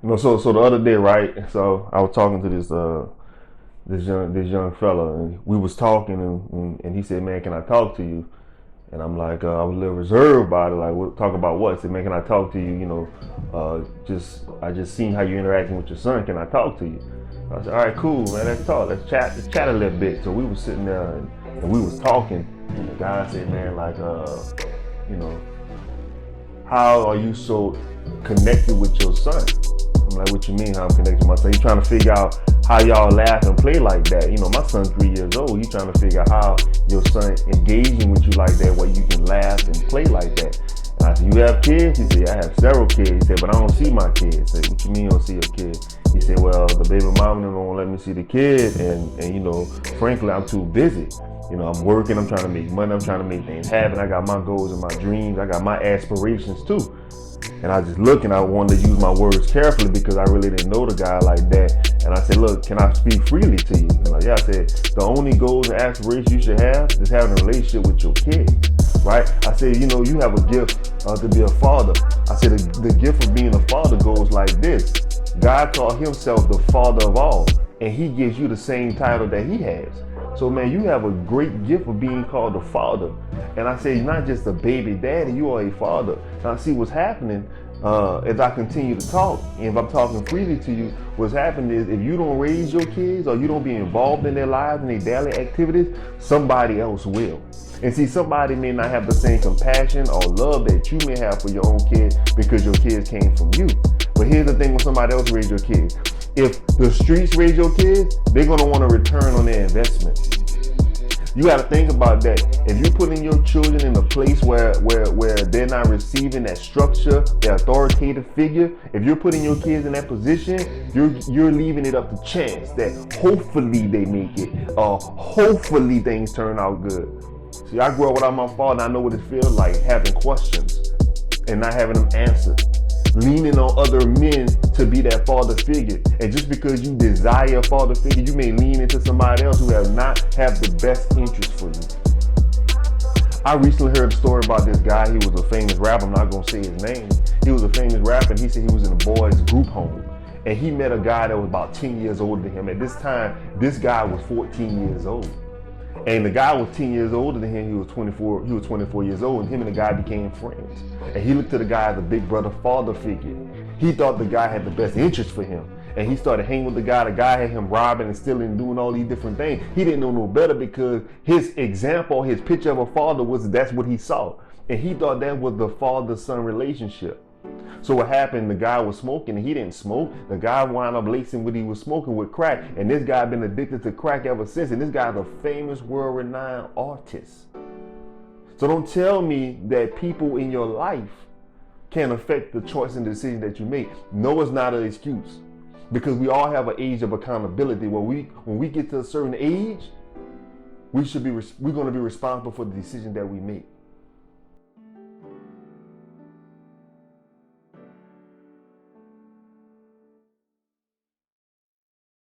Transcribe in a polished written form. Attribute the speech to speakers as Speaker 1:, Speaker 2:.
Speaker 1: So the other day, right? So I was talking to this young fella, and we was talking, and he said, "Man, can I talk to you?" And I'm like, I was a little reserved about it. Like, what, talk about what? I said, "Man, can I talk to you? I just seen how you interacting with your son. Can I talk to you?" I said, "All right, cool, man. Let's talk. Let's chat. Let's chat a little bit." So we was sitting there, and we was talking. And the guy said, "Man, like, you know, how are you so connected with your son?" I'm like, "What you mean, how I'm connected with my son?" He's trying to figure out how y'all laugh and play like that. My son's 3 years old. He's trying to figure out how your son engaging with you like that, where you can laugh and play like that. And I said, "You have kids?" He said, "Yeah, I have several kids." He said, "But I don't see my kids." I said, "What you mean you don't see your kid?" He said, "Well, the baby mama never won't let me see the kid, and frankly, I'm too busy. I'm working, I'm trying to make money, I'm trying to make things happen. I got my goals and my dreams, I got my aspirations too." And I just looked, and I wanted to use my words carefully because I really didn't know the guy like that. And I said, "Look, can I speak freely to you?" And like, yeah, I said, "The only goals and aspirations you should have is having a relationship with your kids, right?" I said, "You have a gift to be a father." I said, the gift of being a father goes like this. God called himself the father of all, and he gives you the same title that he has. So, man, you have a great gift of being called a father. And I say, you're not just a baby daddy, you are a father. Now, see what's happening as I continue to talk, and if I'm talking freely to you, what's happening is if you don't raise your kids or you don't be involved in their lives and their daily activities, somebody else will. And see, somebody may not have the same compassion or love that you may have for your own kids because your kids came from you. But here's the thing: when somebody else raised your kids, if the streets raise your kids, they're gonna want to return on their investment. You got to think about that. If you're putting your children in a place where they're not receiving that structure, the authoritative figure, if you're putting your kids in that position, you're leaving it up to chance that hopefully they make it, or hopefully things turn out good. See, I grew up without my father, and I know what it feels like having questions and not having them answered, leaning on other men to be that father figure. And just because you desire a father figure, you may lean into somebody else who have the best interest for you. I recently heard a story about this guy. He was a famous rapper. I'm not gonna say his name. He was a famous rapper, and he said he was in a boys group home, and he met a guy that was about 10 years older than him. At this time, this guy was 14 years old. And the guy was 10 years older than him. He was 24 years old, and him and the guy became friends. And he looked to the guy as a big brother father figure. He thought the guy had the best interest for him. And he started hanging with the guy. The guy had him robbing and stealing and doing all these different things. He didn't know no better because his example, his picture of a father that's what he saw. And he thought that was the father-son relationship. So what happened, the guy was smoking and he didn't smoke. The guy wound up lacing what he was smoking with crack. And this guy been addicted to crack ever since. And this guy's a famous world-renowned artist. So don't tell me that people in your life can affect the choice and decision that you make. No, it's not an excuse. Because we all have an age of accountability where when we get to a certain age, we're going to be responsible for the decision that we make.